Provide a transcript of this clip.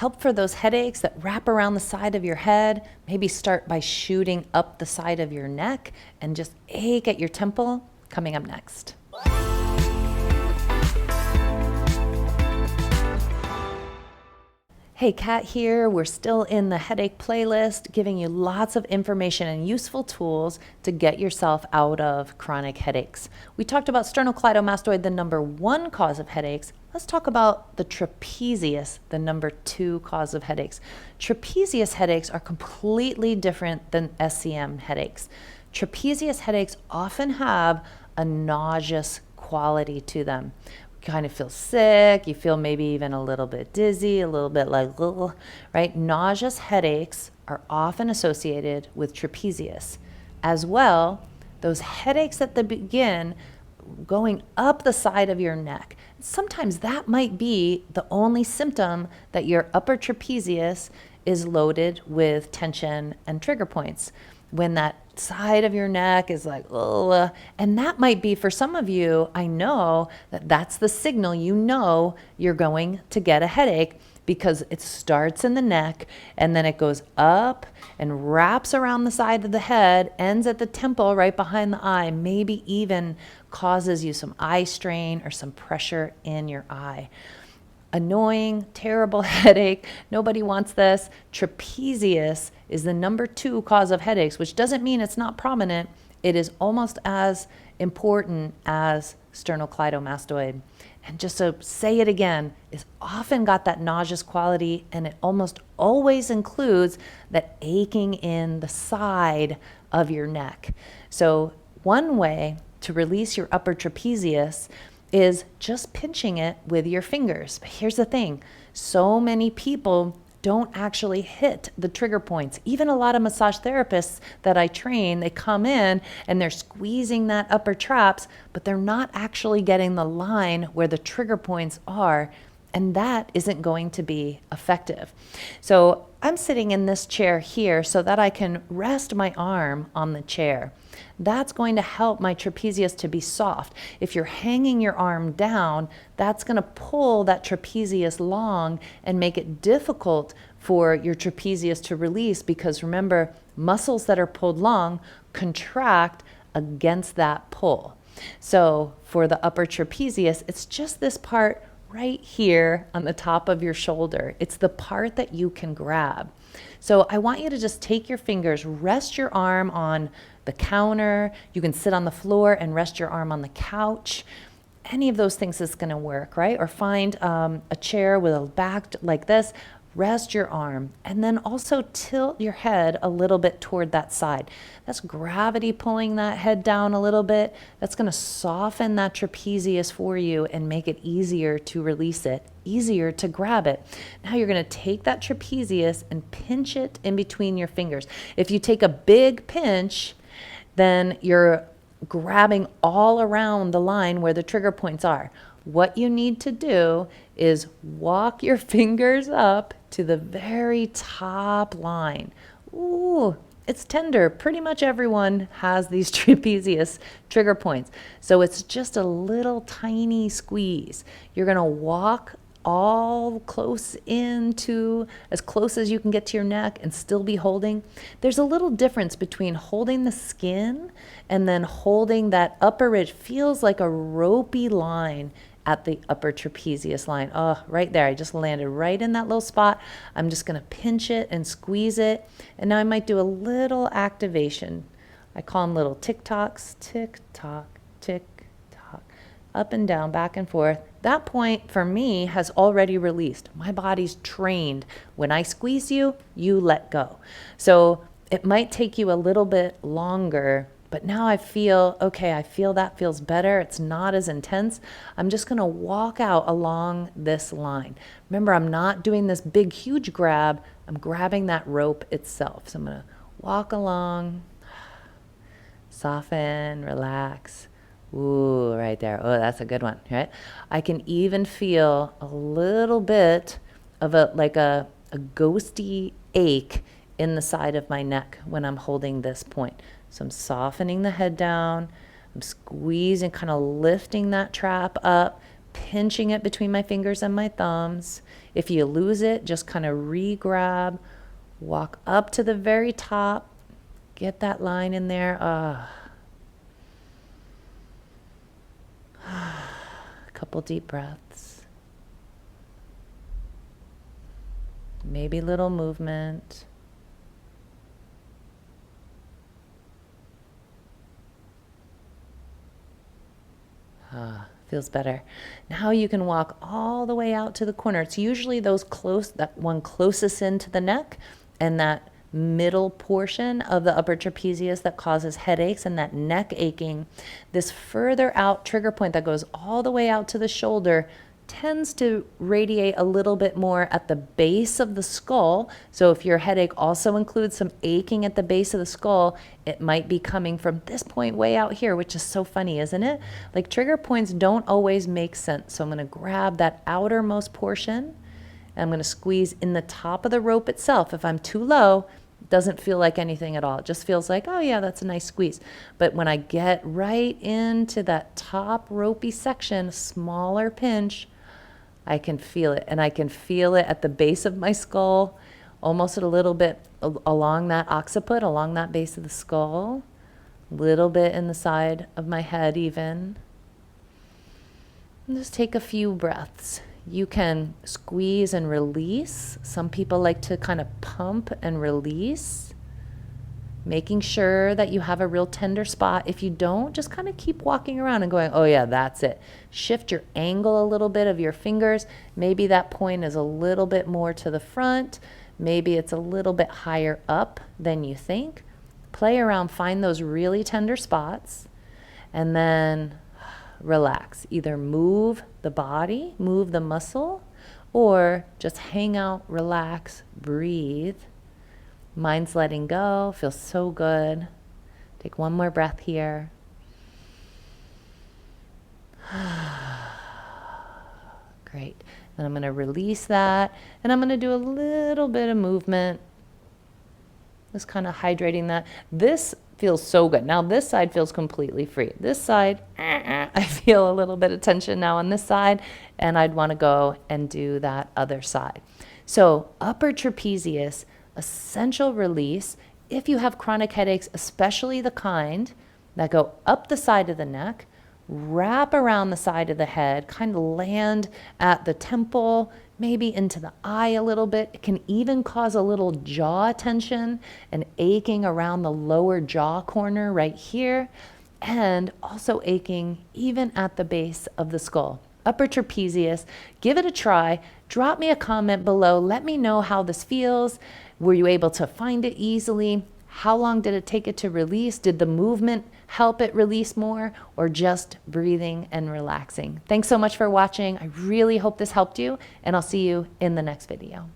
help for those headaches that wrap around the side of your head. Maybe start by shooting up the side of your neck and just ache at your temple. Coming up next. Hey, Cat here. We're still in the headache playlist, giving you lots of information and useful tools to get yourself out of chronic headaches. We talked about sternocleidomastoid, the number 1 cause of headaches. Let's talk about the trapezius, the number 2 cause of headaches. Trapezius headaches are completely different than SCM headaches. Trapezius headaches often have a nauseous quality to them. Kind of feel sick, you feel maybe even a little bit dizzy, a little bit like, ugh, right? Nauseous headaches are often associated with trapezius. As well, those headaches that they begin going up the side of your neck. Sometimes that might be the only symptom that your upper trapezius is loaded with tension and trigger points. When that side of your neck is like, oh, and that might be for some of you, I know that that's the signal you know you're going to get a headache, because it starts in the neck and then it goes up and wraps around the side of the head, ends at the temple right behind the eye, maybe even causes you some eye strain or some pressure in your eye. Annoying, terrible headache. Nobody wants this. Trapezius is the number 2 cause of headaches, which doesn't mean it's not prominent. It is almost as important as sternocleidomastoid. And just to say it again, it's often got that nauseous quality, and it almost always includes that aching in the side of your neck. So one way to release your upper trapezius is just pinching it with your fingers. But here's the thing, so many people don't actually hit the trigger points. Even a lot of massage therapists that I train, they come in and they're squeezing that upper traps, but they're not actually getting the line where the trigger points are, and that isn't going to be effective. So I'm sitting in this chair here so that I can rest my arm on the chair. That's going to help my trapezius to be soft. If you're hanging your arm down, that's going to pull that trapezius long and make it difficult for your trapezius to release, because remember, muscles that are pulled long contract against that pull. So for the upper trapezius, it's just this part right here on the top of your shoulder. It's the part that you can grab. So I want you to just take your fingers, rest your arm on the counter. You can sit on the floor and rest your arm on the couch. Any of those things is going to work, right? Or find a chair with a back like this. Rest your arm, and then also tilt your head a little bit toward that side. That's gravity pulling that head down a little bit. That's going to soften that trapezius for you and make it easier to release it, easier to grab it. Now you're going to take that trapezius and pinch it in between your fingers. If you take a big pinch, then you're grabbing all around the line where the trigger points are. What you need to do is walk your fingers up to the very top line. Ooh, it's tender. Pretty much everyone has these trapezius trigger points. So it's just a little tiny squeeze. You're going to walk all close into, as close as you can get to your neck and still be holding. There's a little difference between holding the skin and then holding that upper ridge. Feels like a ropey line at the upper trapezius line. Oh, right there. I just landed right in that little spot. I'm just going to pinch it and squeeze it. And now I might do a little activation. I call them little tick-tocks. Tick-tock, tick-tock. Up and down, back and forth. That point for me has already released. My body's trained. When I squeeze you, you let go. So it might take you a little bit longer, but now I feel, okay, I feel that feels better. It's not as intense. I'm just going to walk out along this line. Remember, I'm not doing this big, huge grab. I'm grabbing that rope itself. So I'm going to walk along, soften, relax. Ooh, right there. Oh, that's a good one, right? I can even feel a little bit of a ghosty ache in the side of my neck when I'm holding this point. So I'm softening the head down. I'm squeezing, kind of lifting that trap up, pinching it between my fingers and my thumbs. If you lose it, just kind of re-grab, walk up to the very top, get that line in there. A couple deep breaths. Maybe little movement. Feels better. Now you can walk all the way out to the corner. It's usually that one closest into the neck and that middle portion of the upper trapezius that causes headaches and that neck aching. This further out trigger point that goes all the way out to the shoulder tends to radiate a little bit more at the base of the skull. So if your headache also includes some aching at the base of the skull, it might be coming from this point way out here, which is so funny, isn't it? Like trigger points don't always make sense. So I'm going to grab that outermost portion and I'm going to squeeze in the top of the rope itself. If I'm too low, it doesn't feel like anything at all. It just feels like, oh yeah, that's a nice squeeze. But when I get right into that top ropey section, smaller pinch, I can feel it, and I can feel it at the base of my skull, almost a little bit along that occiput, along that base of the skull, a little bit in the side of my head even. And just take a few breaths. You can squeeze and release. Some people like to kind of pump and release, making sure that you have a real tender spot. If you don't, just kind of keep walking around and going, oh yeah, that's it. Shift your angle a little bit of your fingers. Maybe that point is a little bit more to the front. Maybe it's a little bit higher up than you think. Play around, find those really tender spots, and then relax. Either move the body, move the muscle, or just hang out, relax, breathe. Mind's letting go, feels so good. Take one more breath here. Great. Then I'm going to release that, and I'm going to do a little bit of movement. Just kind of hydrating that. This feels so good. Now this side feels completely free. This side, I feel a little bit of tension now on this side, and I'd want to go and do that other side. So upper trapezius, essential release. If you have chronic headaches, especially the kind that go up the side of the neck, wrap around the side of the head, kind of land at the temple, maybe into the eye a little bit. It can even cause a little jaw tension and aching around the lower jaw corner right here, and also aching even at the base of the skull. Upper trapezius, give it a try. Drop me a comment below. Let me know how this feels. Were you able to find it easily? How long did it take it to release? Did the movement help it release more, or just breathing and relaxing? Thanks so much for watching. I really hope this helped you, and I'll see you in the next video.